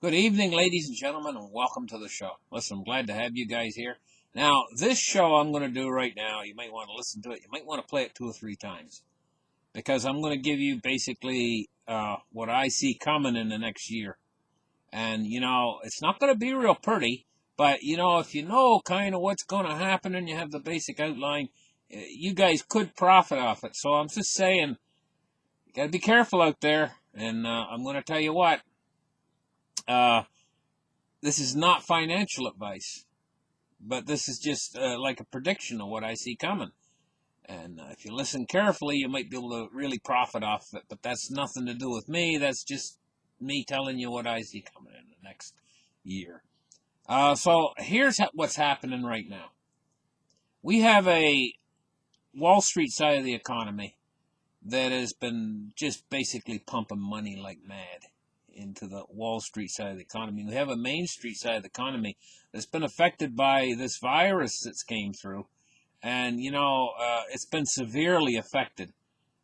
Good evening, ladies and gentlemen, and welcome to the show. Listen, I'm glad to have you guys here. Now, this show I'm going to do right now, you might want to listen to it. You might want to play it 2 or 3 times because I'm going to give you basically what I see coming in the next year. And, it's not going to be real pretty, but, if you know kind of what's going to happen and you have the basic outline, you guys could profit off it. So I'm just saying, you got to be careful out there. And I'm going to tell you what. This is not financial advice, but this is just like a prediction of what I see coming. And if you listen carefully, you might be able to really profit off it. But that's nothing to do with me. That's just me telling you what I see coming in the next year. So here's what's happening right now. We have a Wall Street side of the economy that has been just basically pumping money like mad into the Wall Street side of the economy. We have a Main Street side of the economy that's been affected by this virus that's came through. And, it's been severely affected.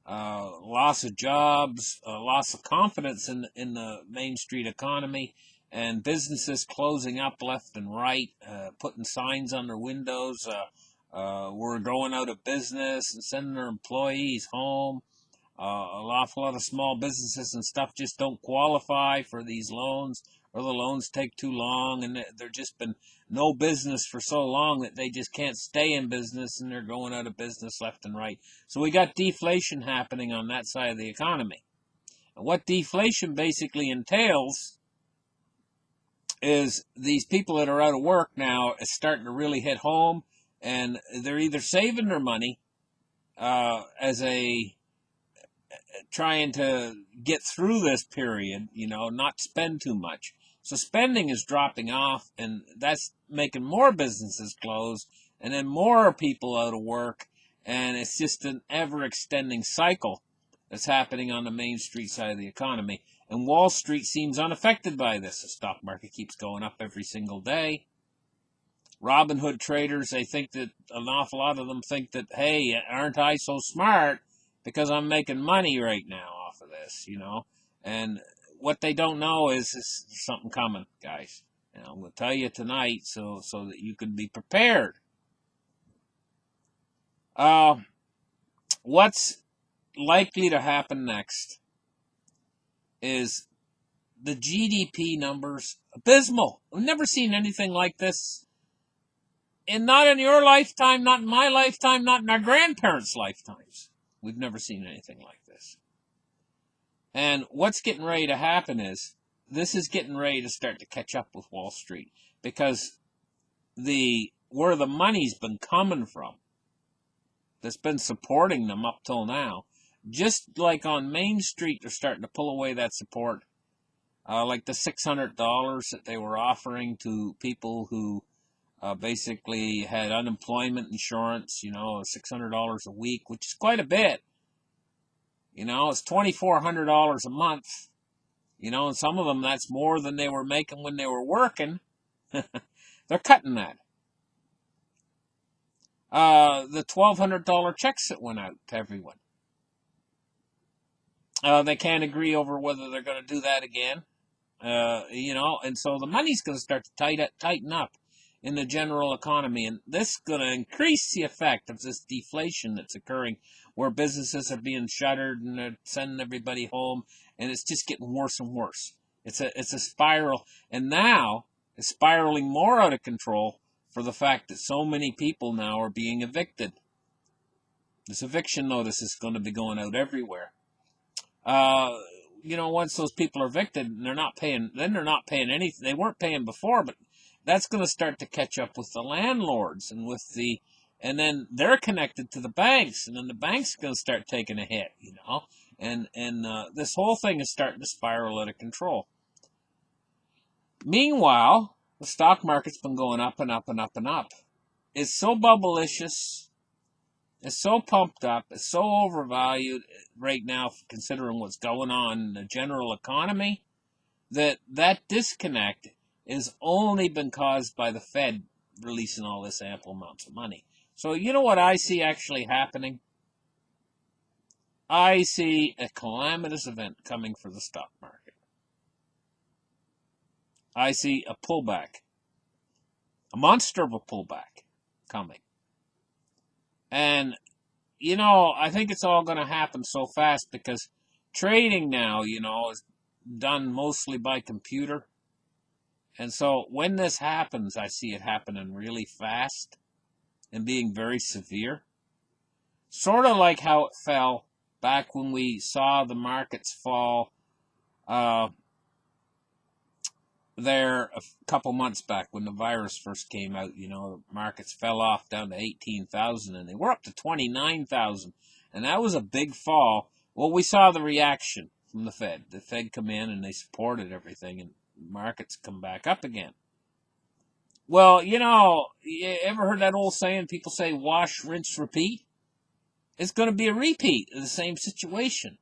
Loss of jobs, loss of confidence in the Main Street economy, and businesses closing up left and right, putting signs on their windows. We're going out of business and sending their employees home. An awful lot of small businesses and stuff just don't qualify for these loans, or the loans take too long, and there's just been no business for so long that they just can't stay in business, and they're going out of business left and right. So we got deflation happening on that side of the economy. And what deflation basically entails is these people that are out of work now is starting to really hit home, and they're either saving their money as a trying to get through this period, not spend too much. So spending is dropping off, and that's making more businesses close, and then more people out of work, and it's just an ever-extending cycle that's happening on the Main Street side of the economy. And Wall Street seems unaffected by this. The stock market keeps going up every single day. Robinhood traders, they think that an awful lot of them think that, hey, aren't I so smart because I'm making money right now off of this, And what they don't know is something coming, guys. And I'm going to tell you tonight so that you can be prepared. What's likely to happen next is the GDP numbers abysmal. We've never seen anything like this. And not in your lifetime, not in my lifetime, not in our grandparents' lifetimes. We've never seen anything like this. And what's getting ready to happen is this is getting ready to start to catch up with Wall Street, because where the money's been coming from that's been supporting them up till now, just like on Main Street, they're starting to pull away that support. Like the $600 that they were offering to people who basically had unemployment insurance, $600 a week, which is quite a bit. It's $2,400 a month. And some of them, that's more than they were making when they were working. They're cutting that. The $1,200 checks that went out to everyone. They can't agree over whether they're going to do that again. And so the money's going to start to tighten up in the general economy, and this is going to increase the effect of this deflation that's occurring, where businesses are being shuttered and they're sending everybody home, and it's just getting worse and worse. It's a spiral, and now it's spiraling more out of control for the fact that so many people now are being evicted. This eviction notice is going to be going out everywhere. Once those people are evicted and they're not paying, then they're not paying anything. They weren't paying before, but that's going to start to catch up with the landlords and then they're connected to the banks, and then the banks are going to start taking a hit, and this whole thing is starting to spiral out of control. Meanwhile, the stock market's been going up and up and up and up. It's so bubblicious. It's so pumped up. It's so overvalued right now, considering what's going on in the general economy, that disconnect has only been caused by the Fed releasing all this ample amounts of money. So you know what I see actually happening? I see a calamitous event coming for the stock market. I see a pullback, a monster of a pullback coming. And, I think it's all going to happen so fast because trading now, is done mostly by computer. And so when this happens, I see it happening really fast and being very severe. Sort of like how it fell back when we saw the markets fall there a couple months back when the virus first came out. The markets fell off down to 18,000 and they were up to 29,000. And that was a big fall. Well, we saw the reaction from the Fed. The Fed come in and they supported everything and markets come back up again. Well, you ever heard that old saying, people say wash, rinse, repeat? It's going to be a repeat of the same situation.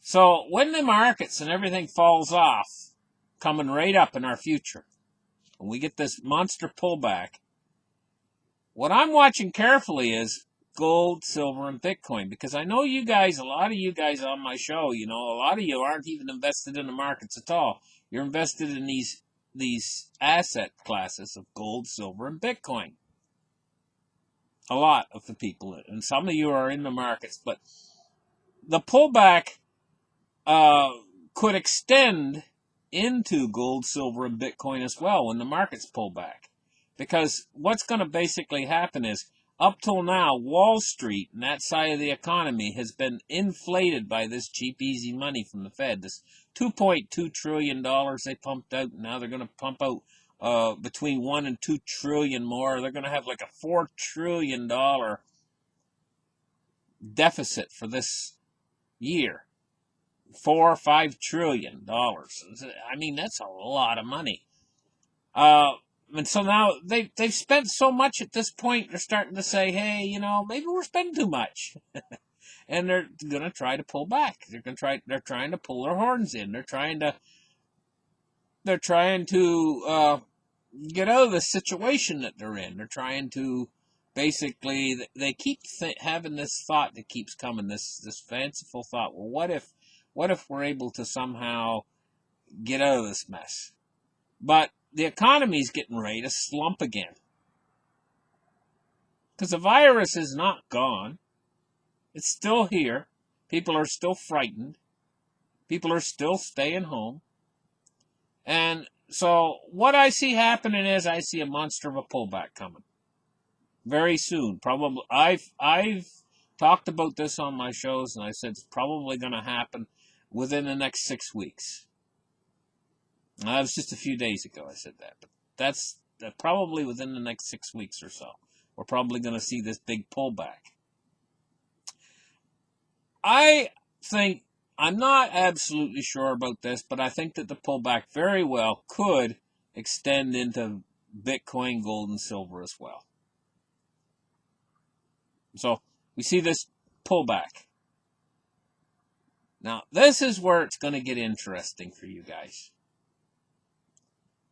So when the markets and everything falls off, coming right up in our future, and we get this monster pullback, what I'm watching carefully is gold, silver, and Bitcoin, because I know you guys, a lot of you guys on my show, a lot of you aren't even invested in the markets at all. You're invested in these asset classes of gold, silver, and Bitcoin. A lot of the people, and some of you are in the markets, but the pullback could extend into gold, silver, and Bitcoin as well when the markets pull back. Because what's going to basically happen is, up till now, Wall Street and that side of the economy has been inflated by this cheap, easy money from the Fed. This $2.2 trillion they pumped out, and now they're going to pump out between 1 and 2 trillion more. They're going to have like a $4 trillion deficit for this year. $4 or $5 trillion. I mean, that's a lot of money. And so now they've spent so much at this point, they're starting to say, hey, maybe we're spending too much. And they're going to try to pull back. They're trying to pull their horns in. They're trying to get out of the situation that they're in. They're trying to basically, they keep having this thought that keeps coming, this fanciful thought. Well, what if we're able to somehow get out of this mess? But the economy's getting ready to slump again. Because the virus is not gone. It's still here. People are still frightened. People are still staying home. And so what I see happening is I see a monster of a pullback coming. Very soon. Probably I've talked about this on my shows, and I said it's probably going to happen within the next 6 weeks. That was just a few days ago I said that. But that's probably within the next 6 weeks or so. We're probably going to see this big pullback. I think, I'm not absolutely sure about this, but I think that the pullback very well could extend into Bitcoin, gold, and silver as well. So we see this pullback. Now, this is where it's going to get interesting for you guys.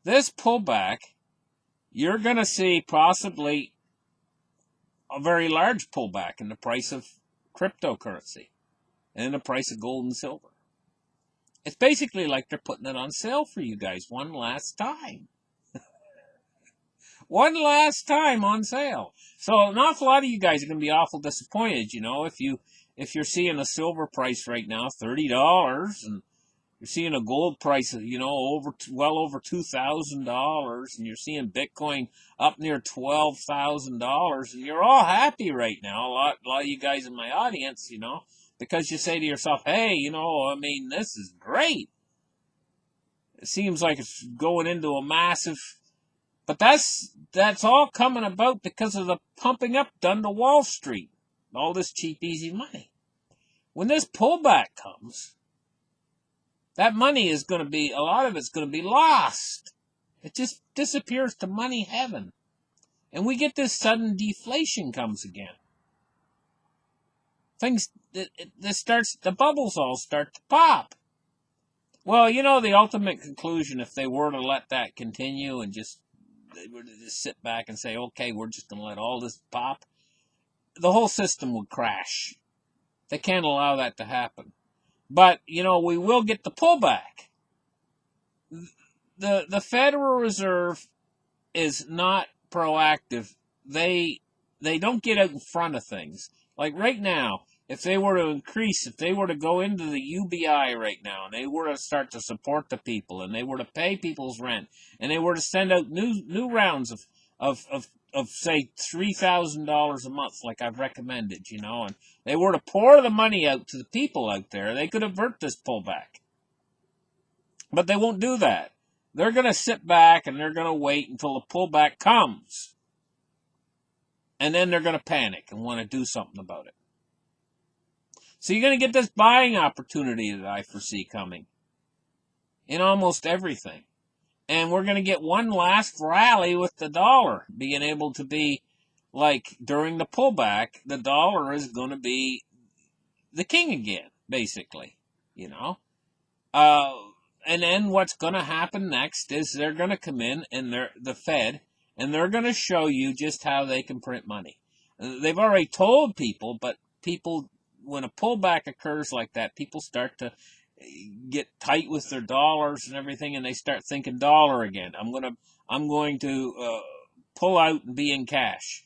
This pullback, you're going to see possibly a very large pullback in the price of cryptocurrency and in the price of gold and silver. It's basically like they're putting it on sale for you guys one last time. One last time on sale. So an awful lot of you guys are going to be awful disappointed, if you're seeing a silver price right now, $30, and you're seeing a gold price, well over $2,000, and you're seeing Bitcoin up near $12,000, and you're all happy right now. A lot of you guys in my audience, because you say to yourself, hey, this is great. It seems like it's going into a massive, but that's all coming about because of the pumping up done to Wall Street. All this cheap, easy money. When this pullback comes, that money is going to be, a lot of it's going to be lost. It just disappears to money heaven. And we get this sudden deflation comes again. The bubbles all start to pop. Well, the ultimate conclusion, if they were to let that continue and they were to just sit back and say, okay, we're just going to let all this pop, the whole system would crash. They can't allow that to happen. But, we will get the pullback. the Federal Reserve is not proactive. They don't get out in front of things. Like right now, if they were to go into the UBI right now, and they were to start to support the people, and they were to pay people's rent, and they were to send out new rounds of say $3,000 a month, like I've recommended, and they were to pour the money out to the people out there, they could avert this pullback. But they won't do that. They're going to sit back and they're going to wait until the pullback comes. And then they're going to panic and want to do something about it. So you're going to get this buying opportunity that I foresee coming in almost everything. And we're going to get one last rally with the dollar being able to be, like, during the pullback, the dollar is going to be the king again, basically, And then what's going to happen next is they're going to come in, and the Fed, and they're going to show you just how they can print money. They've already told people, but people, when a pullback occurs like that, people start to get tight with their dollars and everything, and they start thinking dollar again. I'm going to pull out and be in cash.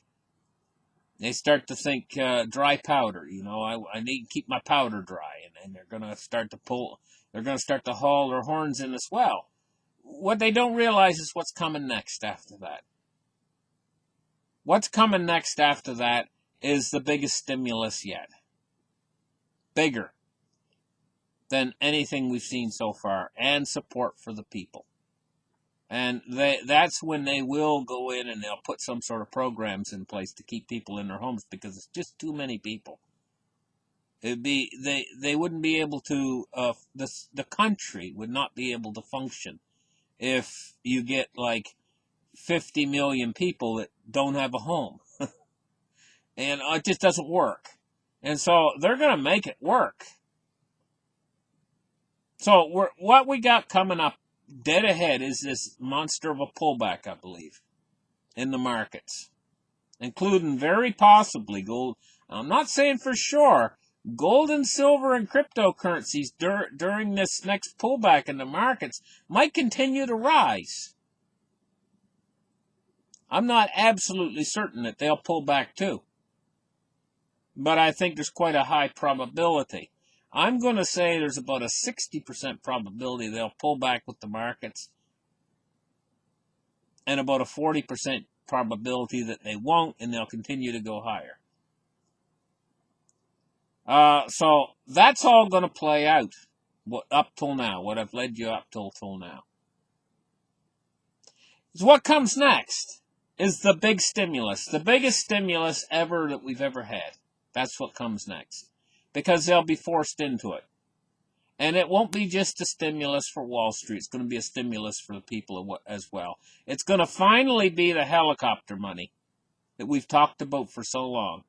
They start to think dry powder. I need to keep my powder dry, and they're going to start to pull. They're going to start to haul their horns in as well. What they don't realize is what's coming next after that. What's coming next after that is the biggest stimulus yet. Bigger than anything we've seen so far, and support for the people. And that's when they will go in and they'll put some sort of programs in place to keep people in their homes, because it's just too many people. They wouldn't be able to, the country would not be able to function if you get like 50 million people that don't have a home. And it just doesn't work. And so they're going to make it work. So what we got coming up dead ahead is this monster of a pullback, I believe, in the markets, including very possibly gold. I'm not saying for sure. Gold and silver and cryptocurrencies during this next pullback in the markets might continue to rise. I'm not absolutely certain that they'll pull back too, but I think there's quite a high probability. I'm going to say there's about a 60% probability they'll pull back with the markets, and about a 40% probability that they won't, and they'll continue to go higher. So that's all going to play out up till now, what I've led you up till now. So what comes next is the big stimulus, the biggest stimulus ever that we've ever had. That's what comes next, because they'll be forced into it. And it won't be just a stimulus for Wall Street. It's going to be a stimulus for the people as well. It's going to finally be the helicopter money that we've talked about for so long.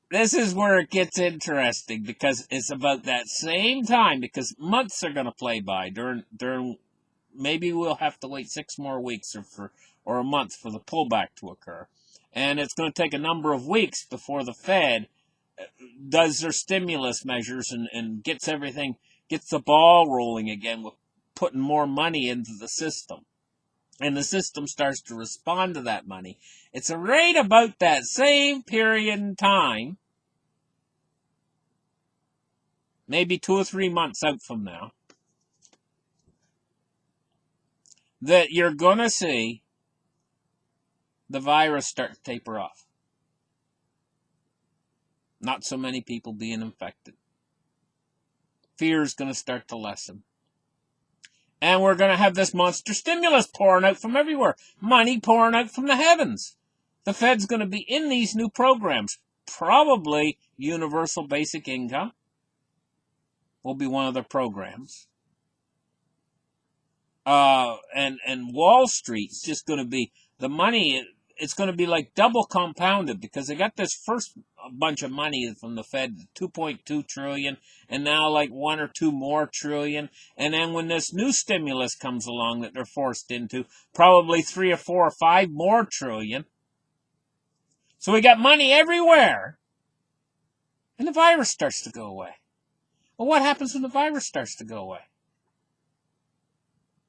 This is where it gets interesting, because it's about that same time, because months are going to play by during maybe we'll have to wait 6 more weeks or a month for the pullback to occur. And it's going to take a number of weeks before the Fed does their stimulus measures and gets the ball rolling again with putting more money into the system. And the system starts to respond to that money. It's right about that same period in time, maybe 2 or 3 months out from now, that you're going to see the virus start to taper off. Not so many people being infected. Fear is going to start to lessen. And we're going to have this monster stimulus pouring out from everywhere. Money pouring out from the heavens. The Fed's going to be in these new programs. Probably universal basic income will be one of their programs. And Wall Street's just going to be, the money, it's going to be like double compounded, because they got this first bunch of money from the Fed, 2.2 trillion, and now like 1 or 2 more trillion. And then when this new stimulus comes along that they're forced into, probably 3 or 4 or 5 more trillion. So we got money everywhere, and the virus starts to go away. Well, what happens when the virus starts to go away?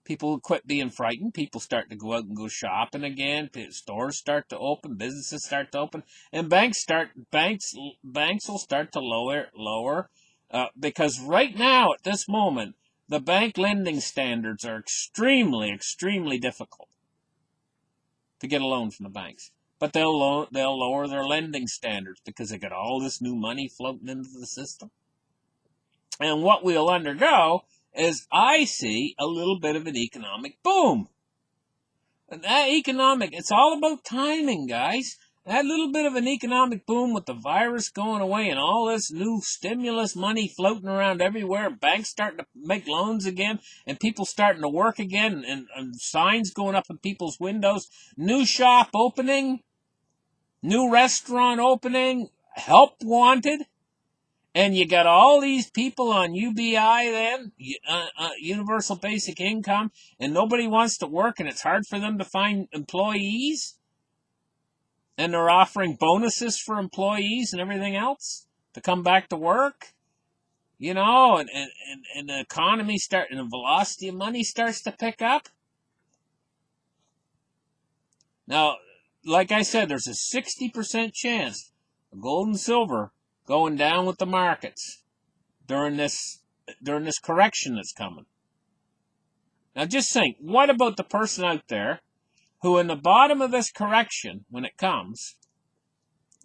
People quit being frightened. People start to go out and go shopping again. Stores start to open. Businesses start to open, and banks will start to lower, because right now at this moment the bank lending standards are extremely difficult to get a loan from the banks. But they'll lower their lending standards because they got all this new money floating into the system. And what we'll undergo is, I see, a little bit of an economic boom. And that it's all about timing, guys. That little bit of an economic boom with the virus going away and all this new stimulus money floating around everywhere, banks starting to make loans again, and people starting to work again, and signs going up in people's windows, new shop opening, new restaurant opening, help wanted. And you got all these people on UBI then, Universal Basic Income, and nobody wants to work, and it's hard for them to find employees. And they're offering bonuses for employees and everything else to come back to work. And the economy and the velocity of money starts to pick up. Now, like I said, there's a 60% chance of gold and silver going down with the markets during this correction that's coming. Now just think, what about the person out there who in the bottom of this correction, when it comes,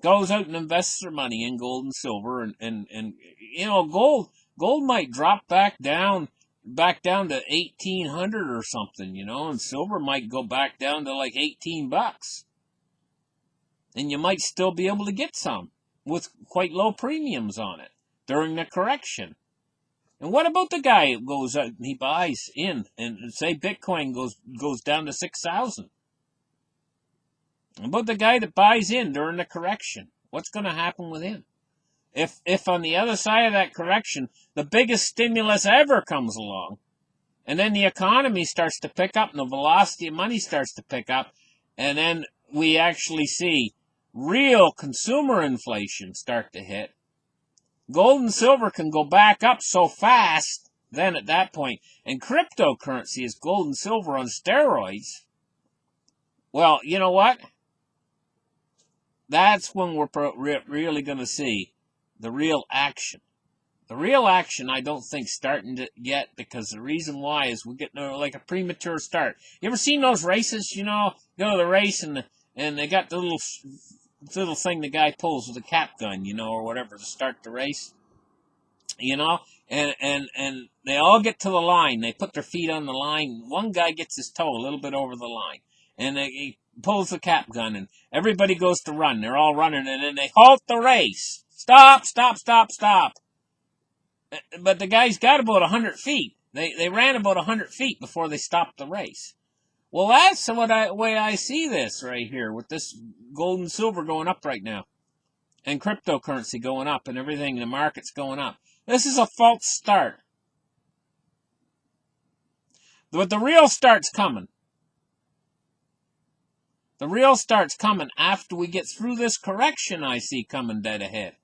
goes out and invests their money in gold and silver, and gold might drop back down to 1,800 or something, and silver might go back down to like $18. And you might still be able to get some with quite low premiums on it during the correction. And what about the guy who goes out and he buys in, and say Bitcoin goes down to 6,000? What about the guy that buys in during the correction? What's going to happen with him? If on the other side of that correction, the biggest stimulus ever comes along, and then the economy starts to pick up and the velocity of money starts to pick up, and then we actually see real consumer inflation start to hit, gold and silver can go back up so fast then at that point, and cryptocurrency is gold and silver on steroids. Well, you know what? That's when we're really going to see the real action. The real action, I don't think, starting yet, because the reason why is we're getting like a premature start. You ever seen those races? Go to the race and they got the little thing the guy pulls with a cap gun, or whatever, to start the race, and they all get to the line. They put their feet on the line. One guy gets his toe a little bit over the line, and he pulls the cap gun, and everybody goes to run. They're all running, and then they halt the race. Stop. But the guy's got about 100 feet. They ran about 100 feet before they stopped the race. Well, that's the way I see this right here, with this gold and silver going up right now, and cryptocurrency going up, and everything, the market's going up. This is a false start. But the real start's coming. The real start's coming after we get through this correction I see coming dead ahead.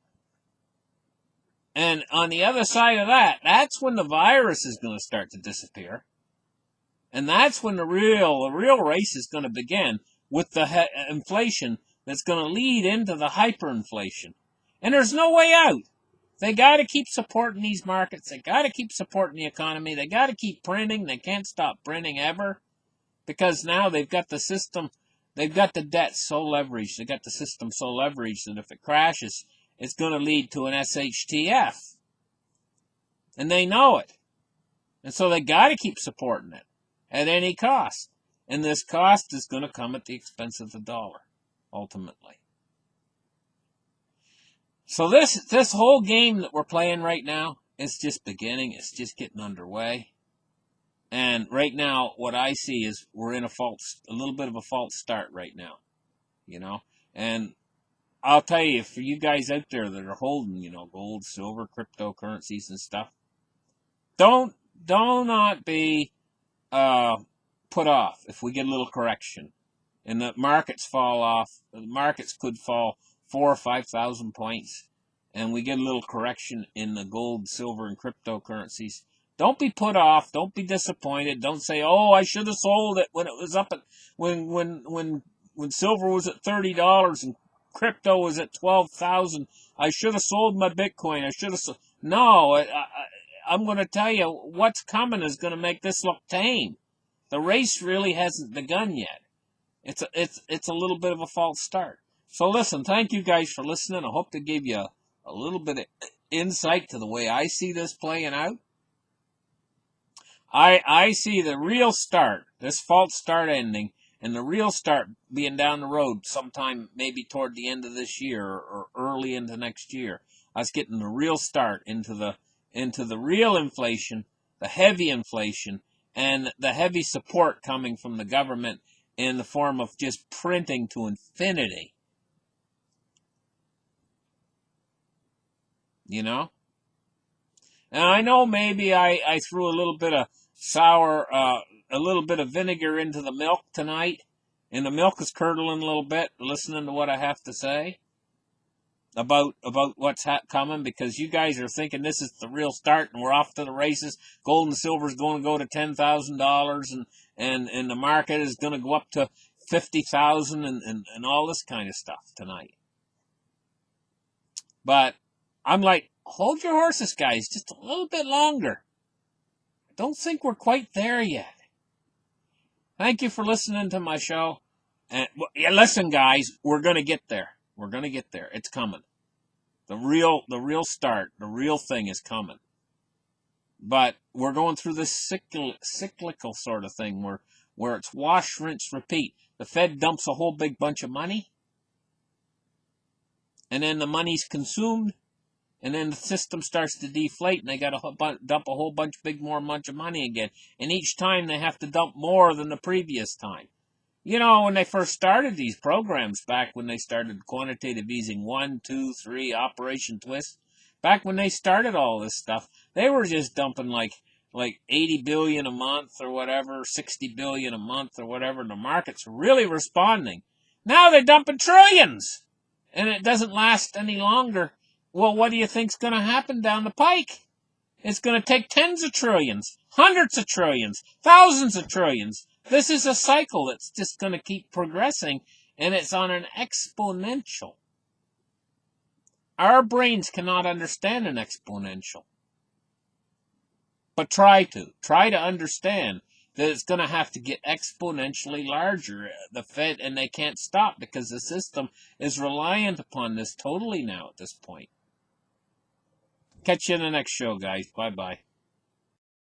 And on the other side of that, that's when the virus is going to start to disappear. And that's when the real race is going to begin, with the inflation that's going to lead into the hyperinflation. And there's no way out. They got to keep supporting these markets. They got to keep supporting the economy. They got to keep printing. They can't stop printing ever, because now they've got the system, they've got the debt so leveraged, they got the system so leveraged that if it crashes, it's going to lead to an SHTF. And they know it. And so they got to keep supporting it at any cost. And this cost is going to come at the expense of the dollar, ultimately. So this whole game that we're playing right now is just beginning. It's just getting underway. And right now, what I see is we're in a little bit of a false start right now, And I'll tell you, for you guys out there that are holding, gold, silver, cryptocurrencies and stuff, do not be put off if we get a little correction and the markets fall off. The markets could fall 4,000 or 5,000 points, and we get a little correction in the gold, silver, and cryptocurrencies, don't be put off. Don't be disappointed. Don't say, "Oh, I should have sold it when it was up at when silver was at $30 and crypto was at 12,000. I should have sold my Bitcoin. I should have." No, I'm going to tell you what's coming is going to make this look tame. The race really hasn't begun yet. It's a little bit of a false start. So listen, thank you guys for listening. I hope to give you a little bit of insight to the way I see this playing out. I see the real start, this false start ending, and the real start being down the road sometime maybe toward the end of this year or early into next year. I was getting the real start into the real inflation, the heavy inflation, and the heavy support coming from the government in the form of just printing to infinity. You know? And I know maybe I threw a little bit of a little bit of vinegar into the milk tonight, and the milk is curdling a little bit, listening to what I have to say about what's coming, because you guys are thinking this is the real start and we're off to the races. Gold and silver is going to go to $10,000 and the market is going to go up to 50,000 and all this kind of stuff tonight. But I'm like, hold your horses, guys, just a little bit longer. I don't think we're quite there yet. Thank you for listening to my show. And yeah, listen, guys, we're going to get there. We're going to get there. It's coming. The real start, the real thing is coming. But we're going through this cyclical sort of thing where it's wash, rinse, repeat. The Fed dumps a whole big bunch of money, and then the money's consumed, and then the system starts to deflate, and they got to dump a whole bunch of money again. And each time they have to dump more than the previous time. You know, when they first started these programs, back when they started quantitative easing 1, 2, 3, Operation Twist, back when they started all this stuff, they were just dumping like 80 billion a month or whatever, 60 billion a month or whatever, and the market's really responding. Now they're dumping trillions, and it doesn't last any longer. Well, what do you think's going to happen down the pike? It's going to take tens of trillions, hundreds of trillions, thousands of trillions. This is a cycle that's just going to keep progressing, and it's on an exponential. Our brains cannot understand an exponential. But try to understand that it's going to have to get exponentially larger. The Fed, and they can't stop because the system is reliant upon this totally now at this point. Catch you in the next show, guys. Bye-bye.